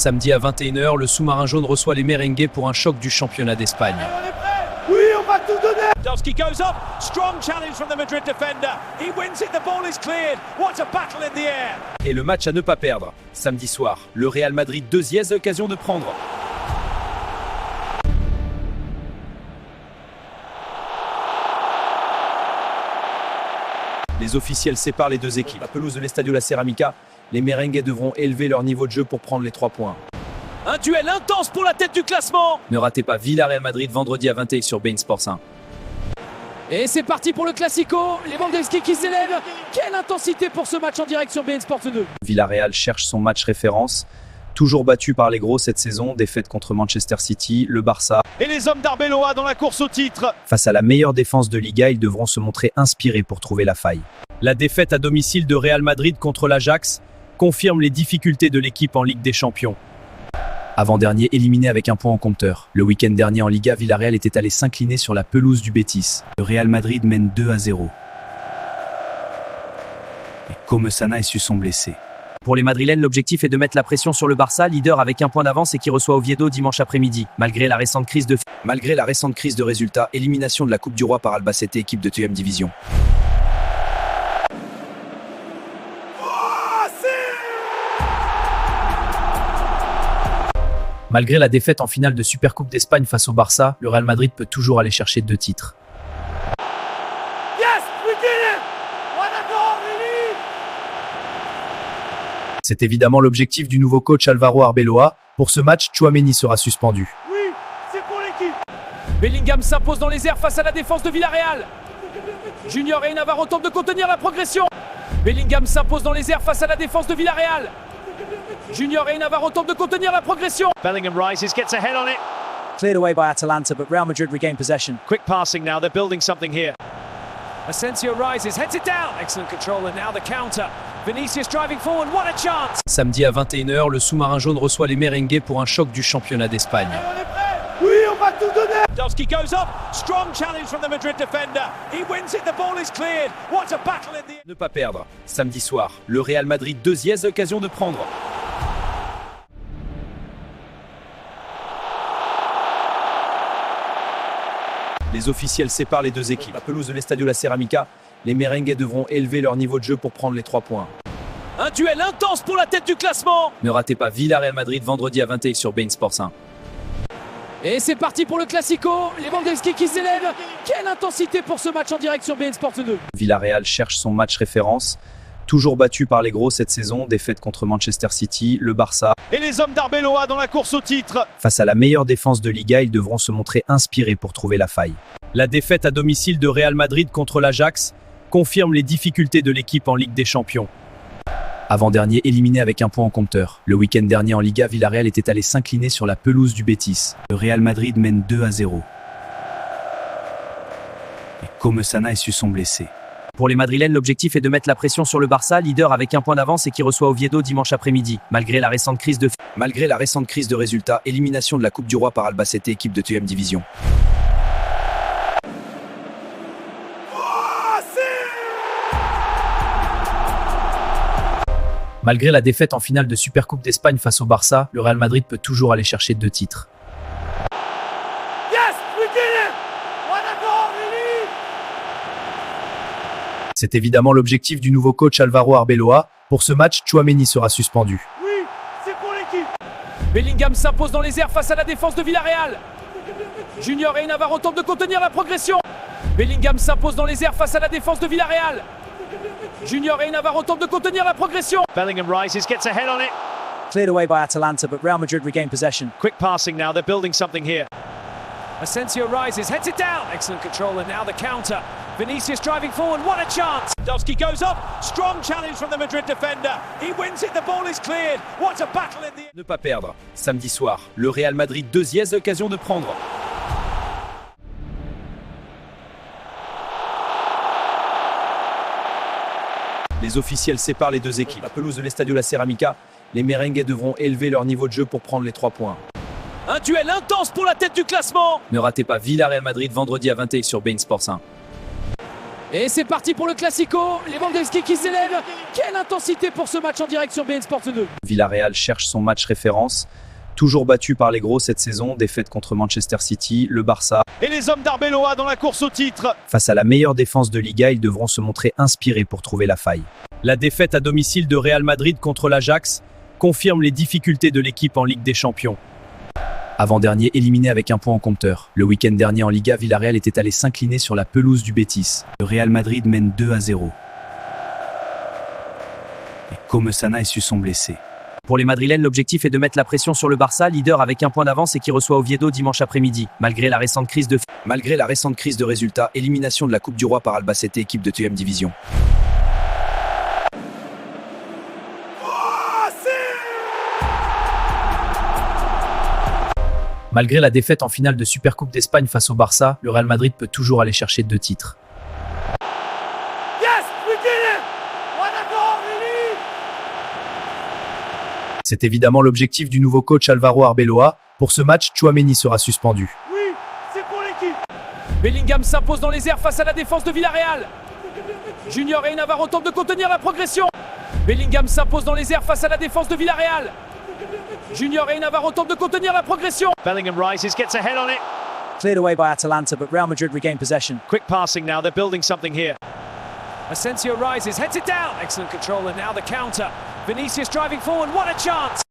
Samedi à 21h, le sous-marin jaune reçoit les merengues pour un choc du championnat d'Espagne. Oui, on va tout donner. Dowski goes up, strong challenge from the Madrid defender. He wins it, the ball is cleared. What a battle in the air. Et le match à ne pas perdre. Samedi soir, le Real Madrid deuxième occasion de prendre. Les officiels séparent les deux équipes. La pelouse de l'Estadio La Ceramica, les merengues devront élever leur niveau de jeu pour prendre les 3 points. Un duel intense pour la tête du classement. Ne ratez pas Villarreal Madrid vendredi à 20h sur beIN Sports 1. Et c'est parti pour le Classico, les Lewandowski qui s'élèvent. Quelle intensité pour ce match en direct sur beIN Sports 2. Villarreal cherche son match référence. Toujours battu par les gros cette saison, défaite contre Manchester City, le Barça. Et les hommes d'Arbeloa dans la course au titre. Face à la meilleure défense de Liga, ils devront se montrer inspirés pour trouver la faille. La défaite à domicile de Real Madrid contre l'Ajax confirme les difficultés de l'équipe en Ligue des Champions. Avant-dernier éliminé avec un point en compteur. Le week-end dernier en Liga, Villarreal était allé s'incliner sur la pelouse du Betis. Le Real Madrid mène 2-0. Et Comesana et Su sont blessés. Pour les Madrilènes, l'objectif est de mettre la pression sur le Barça, leader avec un point d'avance et qui reçoit Oviedo dimanche après-midi. Malgré la récente crise de résultats, élimination de la Coupe du Roi par Albacete, équipe de 2e division. Malgré la défaite en finale de Supercoupe d'Espagne face au Barça, le Real Madrid peut toujours aller chercher 2 titres. Yes, we did it. What a goal, really. C'est évidemment l'objectif du nouveau coach Álvaro Arbeloa. Pour ce match, Tchouaméni sera suspendu. Oui, c'est pour l'équipe. Bellingham s'impose dans les airs face à la défense de Villarreal. Junior et Navarro tentent de contenir la progression. Bellingham s'impose dans les airs face à la défense de Villarreal. Junior et Navarro tentent de contenir la progression. Bellingham rises, gets ahead on it. Cleared away by Atalanta, but Real Madrid regain possession. Quick passing now, they're building something here. Asensio rises, heads it down. Excellent control and now the counter. Vinicius driving forward, what a chance. Samedi à 21h, le sous-marin jaune reçoit les merengues pour un choc du championnat d'Espagne. On est prêt. Oui, on va tout donner. Dowski goes up, strong challenge from the Madrid defender. He wins it, the ball is cleared. What a battle in the air. Ne pas perdre. Samedi soir, le Real Madrid deuxième occasion de prendre. Les officiels séparent les deux équipes. La pelouse de l'Estadio La Ceramica, les merengues devront élever leur niveau de jeu pour prendre les 3 points. Un duel intense pour la tête du classement. Ne ratez pas Villarreal Madrid vendredi à 20h sur beIN Sports 1. Et c'est parti pour le Classico, les Lewandowski qui s'élèvent. Quelle intensité pour ce match en direct sur beIN Sports 2. Villarreal cherche son match référence. Toujours battu par les gros cette saison, défaite contre Manchester City, le Barça. Et les hommes d'Arbeloa dans la course au titre. Face à la meilleure défense de Liga, ils devront se montrer inspirés pour trouver la faille. La défaite à domicile de Real Madrid contre l'Ajax confirme les difficultés de l'équipe en Ligue des Champions. Avant-dernier éliminé avec un point en compteur. Le week-end dernier en Liga, Villarreal était allé s'incliner sur la pelouse du Betis. Le Real Madrid mène 2-0. Et Comesana et Su sont blessés. Pour les Madrilènes, l'objectif est de mettre la pression sur le Barça, leader avec un point d'avance et qui reçoit Oviedo dimanche après-midi. Malgré la récente crise de résultats, élimination de la Coupe du Roi par Albacete, équipe de 2e division. Malgré la défaite en finale de Supercoupe d'Espagne face au Barça, le Real Madrid peut toujours aller chercher 2 titres. Yes, we did it. What a goal, really. C'est évidemment l'objectif du nouveau coach Álvaro Arbeloa. Pour ce match, Tchouaméni sera suspendu. Oui, c'est pour l'équipe. Bellingham s'impose dans les airs face à la défense de Villarreal. Junior et Navarro tentent de contenir la progression. Bellingham s'impose dans les airs face à la défense de Villarreal. Junior et Navarro tentent de contenir la progression. Bellingham rises, gets ahead on it. Cleared away by Atalanta, but Real Madrid regain possession. Quick passing now, they're building something here. Asensio rises, heads it down. Excellent control and now the counter. Vinicius driving forward, what a chance. Dowski goes up, strong challenge from the Madrid defender. He wins it, the ball is cleared. What a battle in the air. Ne pas perdre. Samedi soir, le Real Madrid deuxième occasion de prendre. Les officiels séparent les deux équipes. La pelouse de l'Estadio La Ceramica, les merengues devront élever leur niveau de jeu pour prendre les 3 points. Un duel intense pour la tête du classement. Ne ratez pas Villarreal Madrid vendredi à 20h sur beIN Sports 1. Et c'est parti pour le Classico. Lewandowski qui s'élève. Quelle intensité pour ce match en direct sur BN Sport 2. Villarreal cherche son match référence. Toujours battu par les gros cette saison, défaite contre Manchester City, le Barça. Et les hommes d'Arbeloa dans la course au titre. Face à la meilleure défense de Liga, ils devront se montrer inspirés pour trouver la faille. La défaite à domicile de Real Madrid contre l'Ajax confirme les difficultés de l'équipe en Ligue des Champions. Avant-dernier éliminé avec un point en compteur. Le week-end dernier en Liga, Villarreal était allé s'incliner sur la pelouse du Betis. Le Real Madrid mène 2-0. Et Comesana et Suson blessés. Pour les Madrilènes, l'objectif est de mettre la pression sur le Barça, leader avec un point d'avance et qui reçoit Oviedo dimanche après-midi. Malgré la récente crise de résultats, élimination de la Coupe du Roi par Albacete, équipe de 2e division. Malgré la défaite en finale de Supercoupe d'Espagne face au Barça, le Real Madrid peut toujours aller chercher 2 titres. Yes, we did it! What a goal, really! C'est évidemment l'objectif du nouveau coach Álvaro Arbeloa. Pour ce match, Tchouaméni sera suspendu. Oui, c'est pour l'équipe! Bellingham s'impose dans les airs face à la défense de Villarreal. Junior et Navarro tentent de contenir la progression. Bellingham s'impose dans les airs face à la défense de Villarreal. Junior et Navarro tentent de contenir la progression. Bellingham rises, gets ahead on it. Cleared away by Atalanta, but Real Madrid regain possession. Quick passing now, they're building something here. Asensio rises, heads it down. Excellent control and now the counter. Vinicius driving forward, what a chance.